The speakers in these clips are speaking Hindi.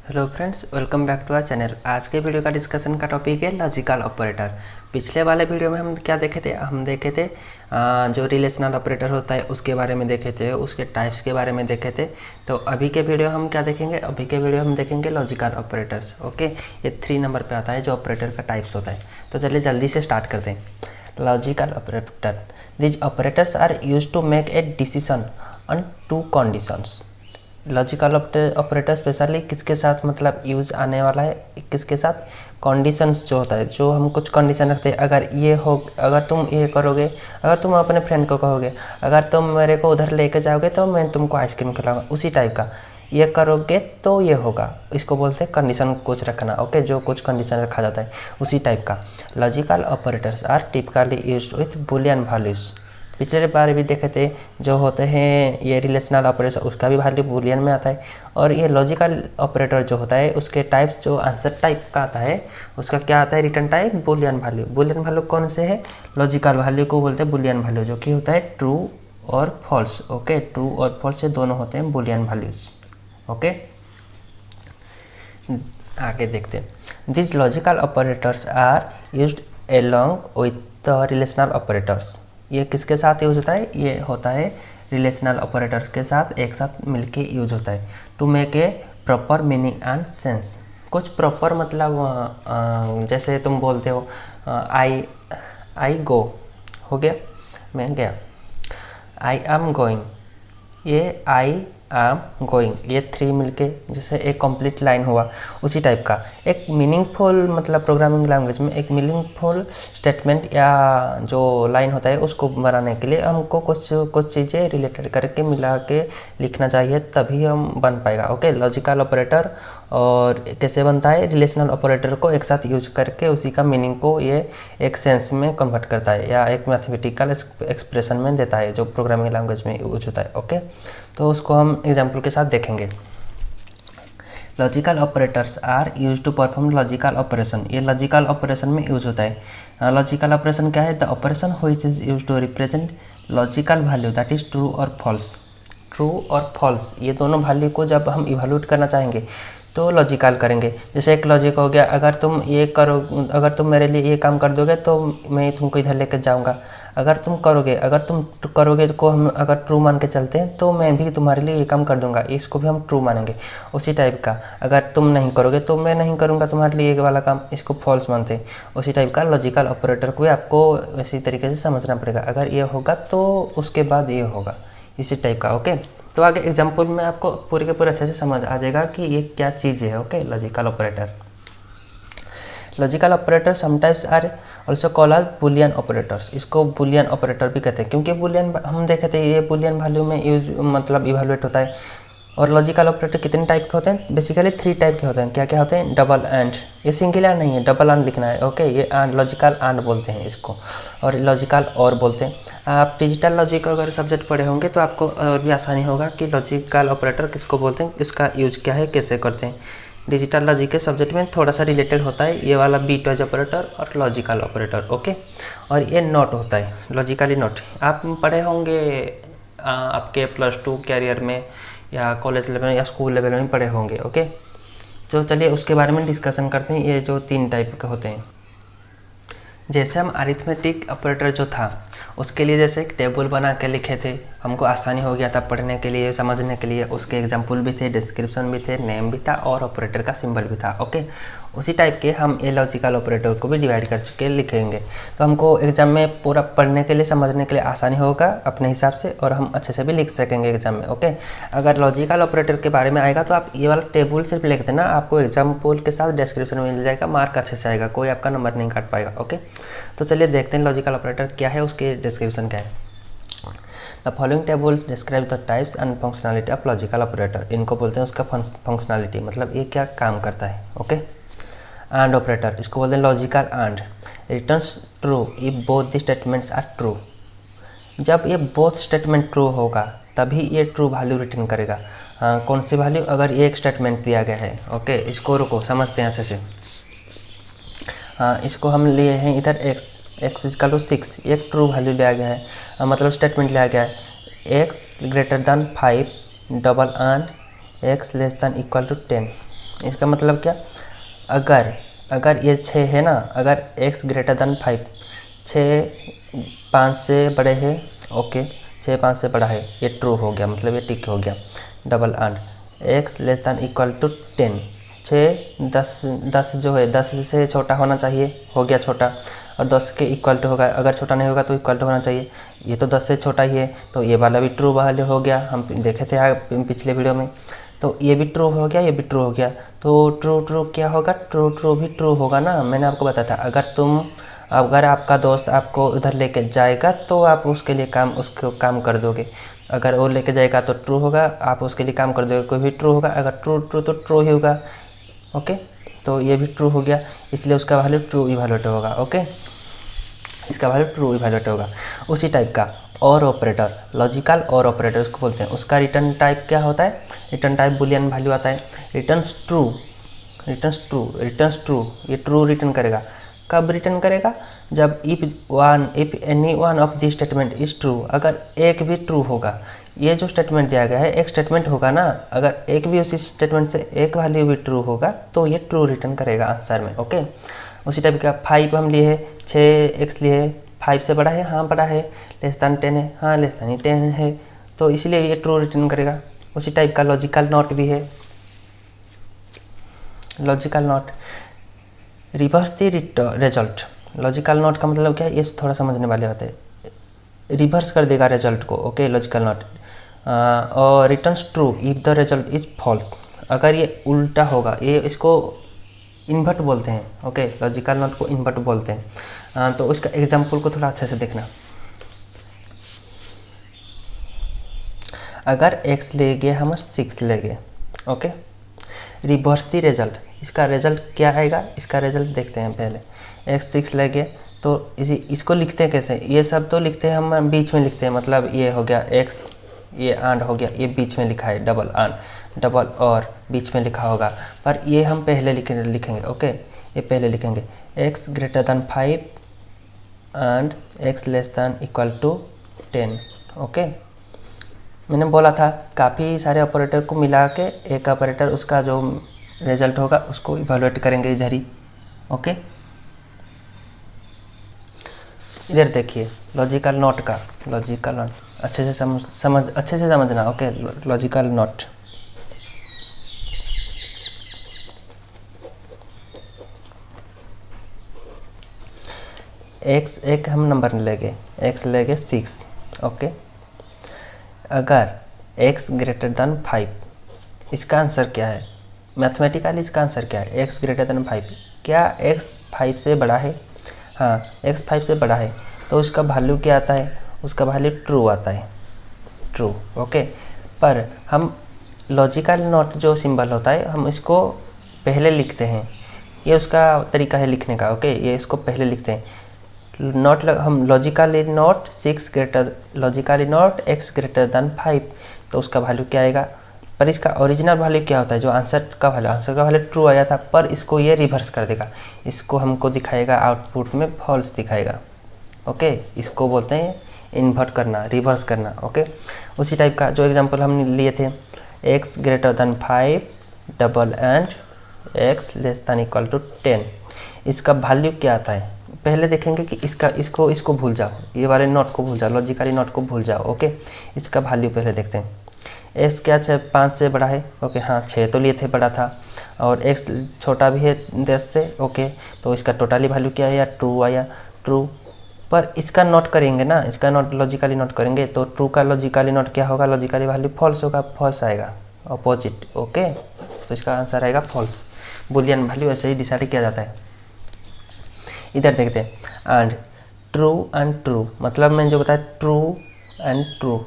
Hello friends, welcome back to our channel. आज के वीडियो का डिस्कशन का टॉपिक है लॉजिकल ऑपरेटर। पिछले वाले वीडियो में हम क्या देखे थे? हम देखे थे जो रिलेशनल ऑपरेटर होता है उसके बारे में देखे थे, उसके टाइप्स के बारे में देखे थे। तो अभी के वीडियो हम क्या देखेंगे? अभी के वीडियो हम देखेंगे लॉजिकल ऑपरेटर्स। ओके, ये 3 नंबर पे आता है जो ऑपरेटर का टाइप्स होता है। तो चलिए जल्दी से स्टार्ट करते हैं। Logical operator, these operators are use to make a decision on 2 conditions. Logical operator specially किसके साथ मतलब यूज आने वाला है? किसके साथ? कंडीशंस जो होता है, जो हम कुछ कंडीशन रखते हैं, अगर तुम ये करोगे, अगर तुम अपने फ्रेंड को कहोगे अगर तुम मेरे को उधर लेके जाओगे तो मैं तुमको आइसक्रीम खिलाऊंगा, उसी टाइप का। ये करोगे तो ये होगा, इसको बोलते हैं कंडीशन कुछ रखना। ओके, जो कुछ कंडीशन रखा जाता है उसी टाइप का। Logical operators are typically used with boolean values. पिछले बार भी देखे थे जो होते हैं ये रिलेशनल ऑपरेटर, उसका भी वैल्यू बुलियन में आता है। और ये लॉजिकल ऑपरेटर जो होता है उसके टाइप्स, जो आंसर टाइप का आता है उसका क्या आता है? Return type Boolean value. Boolean value कौन से है? लॉजिकल वैल्यू को बोलते हैं बुलियन वैल्यू, जो कि होता है ट्रू और फॉल्स। ओके, ट्रू और फॉल्स ये दोनों होते हैं बुलियन वैल्यूज। ओके, आगे देखते हैं। This logical operators are used along with the relational operators. ये किसके साथ यूज होता है? ये होता है रिलेशनल ऑपरेटर्स के साथ एक साथ मिलके यूज होता है। To make a proper meaning and sense. कुछ प्रॉपर मतलब जैसे तुम बोलते हो आई गो, हो गया, मैं गया। आई एम गोइंग, ये आई एम गोइंग, ये 3 मिलके जैसे एक कंप्लीट लाइन हुआ, उसी टाइप का। एक मीनिंगफुल मतलब प्रोग्रामिंग लैंग्वेज में एक मीनिंगफुल स्टेटमेंट या जो लाइन होता है उसको बनाने के लिए हमको कुछ चीज़ें रिलेटेड करके मिला के लिखना चाहिए, तभी हम बन पाएगा। ओके, लॉजिकल ऑपरेटर और कैसे बनता है? रिलेशनल ऑपरेटर को एक साथ यूज करके उसी का मीनिंग को ये एक सेंस में कन्वर्ट करता है या एक मैथमेटिकल एक्सप्रेशन में देता है, जो प्रोग्रामिंग लैंग्वेज में यूज होता है। ओके, तो उसको हम एग्जाम्पल के साथ देखेंगे। Logical operators are use to perform logical operation. ये लॉजिकल ऑपरेशन में यूज होता है। लॉजिकल ऑपरेशन क्या है? The operation which is use to represent logical value that is true और फॉल्स। ट्रू और फॉल्स ये दोनों वैल्यू को जब हम इवैल्यूएट करना चाहेंगे तो लॉजिकल करेंगे। जैसे एक लॉजिक हो गया, अगर तुम मेरे लिए ये काम कर दोगे तो मैं तुमको इधर लेकर जाऊंगा। अगर तुम करोगे तो हम अगर ट्रू मान के चलते हैं तो मैं भी तुम्हारे लिए ये काम कर दूंगा, इसको भी हम ट्रू मानेंगे। उसी टाइप का, अगर तुम नहीं करोगे तो मैं नहीं करूंगा तुम्हारे लिए ये वाला काम, इसको फॉल्स मानते हैं। उसी टाइप का लॉजिकल ऑपरेटर को भी आपको इसी तरीके से समझना पड़ेगा। अगर ये होगा तो उसके बाद ये होगा, इसी टाइप का। ओके, तो आगे एग्जाम्पल में आपको पूरे के पूरे अच्छे से समझ आ जाएगा कि ये क्या चीज़ है। Okay, logical operator. Logical operator sometimes are also called as boolean operators. इसको बुलियन ऑपरेटर भी कहते हैं, क्योंकि बुलियन हम देखे थे ये बुलियन वैल्यू में यूज मतलब इवेलुएट होता है। और लॉजिकल ऑपरेटर कितने टाइप के होते हैं? बेसिकली 3 टाइप के होते हैं। क्या क्या होते हैं? डबल एंड, ये सिंगल एंड नहीं है, डबल एंड लिखना है। ओके, ये एंड, लॉजिकल एंड बोलते हैं इसको, और लॉजिकल और बोलते हैं। आप डिजिटल लॉजिक अगर सब्जेक्ट पढ़े होंगे तो आपको और भी आसानी होगा कि लॉजिकल ऑपरेटर किसको बोलते हैं, इसका यूज क्या है, कैसे करते हैं। डिजिटल लॉजिक के सब्जेक्ट में थोड़ा सा रिलेटेड होता है ये वाला बिटवाइज ऑपरेटर और लॉजिकल ऑपरेटर। ओके, और ये नॉट होता है, लॉजिकली नॉट। आप पढ़े होंगे आपके +2 कैरियर में या कॉलेज लेवल या स्कूल लेवल में पढ़े होंगे। ओके, तो चलिए उसके बारे में डिस्कशन करते हैं। ये जो 3 टाइप के होते हैं, जैसे हम अरिथमेटिक ऑपरेटर जो था उसके लिए जैसे एक टेबल बना के लिखे थे, हमको आसानी हो गया था पढ़ने के लिए, समझने के लिए। उसके एग्जाम्पल भी थे, डिस्क्रिप्शन भी थे, नेम भी था और ऑपरेटर का सिंबल भी था। ओके, उसी टाइप के हम ये लॉजिकल ऑपरेटर को भी डिवाइड कर चुके लिखेंगे, तो हमको एग्जाम में पूरा पढ़ने के लिए, समझने के लिए आसानी होगा अपने हिसाब से, और हम अच्छे से भी लिख सकेंगे एग्जाम में। ओके, अगर लॉजिकल ऑपरेटर के बारे में आएगा तो आप ये वाला टेबल सिर्फ लिख देना, आपको एग्जाम्पल के साथ डिस्क्रिप्शन में मिल जाएगा, मार्क अच्छे से आएगा, कोई आपका नंबर नहीं काट पाएगा। ओके, तो चलिए देखते हैं लॉजिकल ऑपरेटर क्या है, उसके डिस्क्रिप्शन क्या है। The following tables describe the types and functionality of logical operator. इनको बोलते हैं उसका फंक्शनलिटी, मतलब ये क्या काम करता है। ओके, एंड ऑपरेटर, इसको बोलते हैं logical and. Returns true if both the statements are true. जब ये बोथ स्टेटमेंट ट्रू होगा तभी ये ट्रू वैल्यू रिटर्न करेगा। कौन सी वैल्यू? अगर ये एक स्टेटमेंट दिया गया है। ओके, इसको रुको समझते हैं अच्छे से। इसको हम लिए हैं इधर x इक्वल टू 6, एक ट्रू वैल्यू लिया गया है, मतलब स्टेटमेंट लिया गया है। x greater than 5 double and x less than equal to 10। इसका मतलब क्या, अगर अगर ये 6 है ना, अगर x ग्रेटर देन 5, 6 5 से बड़े है, ओके 6 5 से बड़ा है, ये ट्रू हो गया, मतलब ये टिक हो गया। Double and x less than equal to 10, 6 10 जो है 10 से छोटा होना चाहिए, हो गया छोटा, और 10 के इक्वल टू होगा, अगर छोटा नहीं होगा तो इक्वल टू होना चाहिए, ये तो 10 से छोटा ही है, तो ये वाला भी ट्रू वाले हो गया, हम देखे थे पिछले वीडियो में। तो ये भी ट्रू हो गया, ये भी ट्रू हो गया, तो ट्रू ट्रू क्या होगा, ट्रू ट्रू भी ट्रू होगा ना, मैंने आपको बताया था। अगर आपका दोस्त आपको उधर लेके जाएगा तो आप उसके लिए उसको काम कर दोगे, अगर वो लेके जाएगा तो ट्रू होगा, आप उसके लिए काम कर दोगे, कोई भी ट्रू होगा, अगर ट्रू ट्रू तो ट्रू ही होगा। ओके, तो ये भी ट्रू हो गया, इसलिए उसका वैल्यू ट्रू इवैल्यूएट होगा। ओके, इसका वैल्यू ट्रू इवैल्यूएट होगा। उसी टाइप का और ऑपरेटर, लॉजिकल और ऑपरेटर उसको बोलते हैं। उसका रिटर्न टाइप क्या होता है, रिटर्न टाइप बुलियन वैल्यू आता है, रिटर्न्स ट्रू, रिटर्न्स ट्रू, ये ट्रू रिटर्न करेगा। कब रिटर्न करेगा, जब if any one of this statement is true, अगर एक भी ट्रू होगा, ये जो स्टेटमेंट दिया गया है एक स्टेटमेंट होगा ना, अगर एक भी उसी स्टेटमेंट से एक वैल्यू भी ट्रू होगा तो ये ट्रू रिटर्न करेगा आंसर में। ओके, उसी टाइप का 5 हम लिए है, 6x लिए है, 5 से बड़ा है, हाँ बड़ा है, लेस दैन 10 है, हाँ लेस दैन 10 है, तो इसलिए ये ट्रू रिटर्न करेगा। उसी टाइप का लॉजिकल नॉट भी है, logical not reverse the result. Logical not का मतलब क्या है, ये थोड़ा समझने वाले होते हैं, रिवर्स कर देगा रिजल्ट को। ओके, लॉजिकल नॉट और returns true if the result is false, अगर ये उल्टा होगा, ये इसको इन्वर्ट बोलते हैं। ओके, लॉजिकल नॉट को इन्वर्ट बोलते हैं। तो उसका एग्जांपल को थोड़ा अच्छे से देखना। अगर x ले गए हम 6 ले गए, ओके, रिवर्स द रिजल्ट, इसका रिजल्ट क्या आएगा, इसका रिजल्ट देखते हैं पहले। x 6 ले गए तो इसको लिखते हैं कैसे, ये सब तो लिखते हैं हम बीच में लिखते हैं, मतलब ये हो गया x, ये एंड हो गया, ये बीच में लिखा है, डबल एंड, डबल और बीच में लिखा होगा, पर ये हम पहले लिखेंगे। ओके, ये पहले लिखेंगे x greater than 5 and x less than equal to 10। Okay, मैंने बोला था काफ़ी सारे ऑपरेटर को मिला के एक ऑपरेटर उसका जो रिजल्ट होगा उसको इवैल्यूएट करेंगे इधर ही। ओके, इधर देखिए लॉजिकल नॉट का, लॉजिकल नॉट अच्छे से अच्छे से समझना। ओके, लॉजिकल नॉट x एक हम नंबर लेंगे, x लेंगे 6। ओके, अगर x ग्रेटर दैन 5, इसका आंसर क्या है, मैथमेटिकली इसका आंसर क्या है, x ग्रेटर दैन 5, क्या x 5 से बड़ा है, हाँ x 5 से बड़ा है, तो उसका वैल्यू क्या आता है, उसका वैल्यू ट्रू आता है, ट्रू। ओके, पर हम लॉजिकल नॉट जो सिंबल होता है हम इसको पहले लिखते हैं, ये उसका तरीका है लिखने का। ओके, ये इसको पहले लिखते हैं, नॉट हम logically not 6 greater, logically not x greater than 5, तो उसका वैल्यू क्या आएगा, पर इसका ओरिजिनल वैल्यू क्या होता है, जो आंसर का वैल्यू ट्रू आया था, पर इसको ये रिवर्स कर देगा, इसको हमको दिखाएगा आउटपुट में फॉल्स दिखाएगा। ओके, इसको बोलते हैं इन्वर्ट करना, रिवर्स करना। ओके, उसी टाइप का जो एग्जांपल हम लिए थे, x greater than 5 double and x less than equal to 10, इसका वैल्यू क्या आता है, पहले देखेंगे कि इसको भूल जाओ, ये वाले नोट को भूल जाओ, लॉजिकली नोट को भूल जाओ। ओके, इसका वैल्यू पहले देखते हैं। x क्या 5 से बड़ा है, ओके हाँ 6 तो लिए थे, बड़ा था, और x छोटा भी है 10 से। ओके, तो इसका टोटली वैल्यू क्या आया, ट्रू आया, ट्रू। पर इसका नोट करेंगे ना, इसका नोट लॉजिकली नोट करेंगे तो ट्रू का लॉजिकली नोट क्या होगा, लॉजिकली वैल्यू फॉल्स होगा, फॉल्स आएगा, अपोजिट। ओके, तो इसका आंसर आएगा फॉल्स। बुलियन वैल्यू ऐसे ही डिसाइड किया जाता है। इधर देखते हैं, एंड ट्रू, मतलब मैंने जो बताया ट्रू एंड ट्रू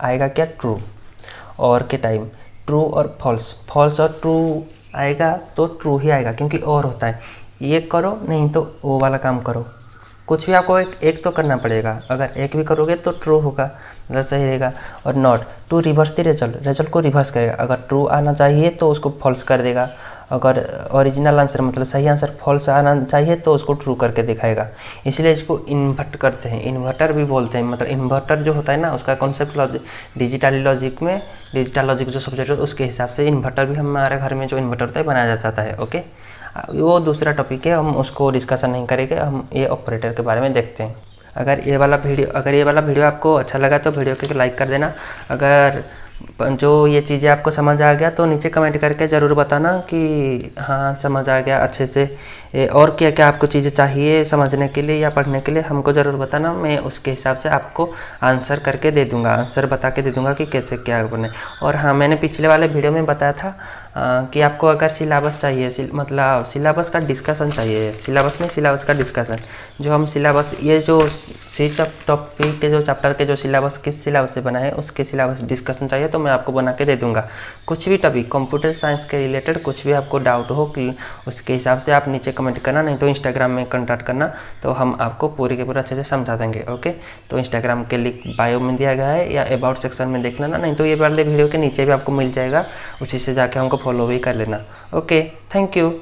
आएगा क्या, ट्रू। और के टाइम ट्रू और फॉल्स और ट्रू आएगा तो ट्रू ही आएगा, क्योंकि और होता है, ये करो नहीं तो वो वाला काम करो, कुछ भी आपको एक तो करना पड़ेगा, अगर एक भी करोगे तो ट्रू होगा, मतलब सही रहेगा। और टू रिवर्स द रिजल्ट को रिवर्स करेगा। अगर ट्रू आना चाहिए तो उसको फॉल्स कर देगा, अगर ओरिजिनल आंसर मतलब सही आंसर फॉल्स आना चाहिए तो उसको ट्रू करके दिखाएगा। इसलिए इसको इन्वर्ट करते हैं, इन्वर्टर भी बोलते हैं। मतलब इन्वर्टर जो होता है ना, उसका कॉन्सेप्ट डिजिटल लॉजिक में, डिजिटल लॉजिक जो सब्जेक्ट होता है उसके हिसाब से इन्वर्टर भी हमारे घर में जो इन्वर्टर होता है बनाया जाता है। ओके, वो दूसरा टॉपिक है, हम उसको डिस्कशन नहीं करेंगे, हम ये ऑपरेटर के बारे में देखते हैं। अगर ये वाला वीडियो आपको अच्छा लगा तो वीडियो को लाइक कर देना। अगर जो ये चीज़ें आपको समझ आ गया तो नीचे कमेंट करके ज़रूर बताना कि हाँ समझ आ गया अच्छे से। और क्या क्या आपको चीज़ें चाहिए समझने के लिए या पढ़ने के लिए हमको ज़रूर बताना, मैं उसके हिसाब से आपको आंसर करके दे दूँगा, आंसर बता के दे दूँगा कि कैसे क्या बने। और हाँ, मैंने पिछले वाले वीडियो में बताया था कि आपको अगर सिलेबस चाहिए, मतलब सिलेबस का डिस्कशन चाहिए, सिलेबस का डिस्कशन, जो हम सिलेबस ये जो टॉपिक के जो चैप्टर के जो सिलेबस किस सिलेबस से बना है उसके सिलेबस डिस्कशन चाहिए तो मैं आपको बना के दे दूंगा। कुछ भी टॉपिक कंप्यूटर साइंस के रिलेटेड कुछ भी आपको डाउट हो उसके हिसाब से आप नीचे कमेंट करना, नहीं तो इंस्टाग्राम में कॉन्टैक्ट करना, तो हम आपको पूरे के पूरे अच्छे से समझा देंगे। ओके, तो इंस्टाग्राम के लिंक बायो में दिया गया है या अबाउट सेक्शन में देख लेना, नहीं तो ये वाले वीडियो के नीचे भी आपको मिल जाएगा, उसी से जाके हमको फॉलो भी कर लेना। Okay, thank you.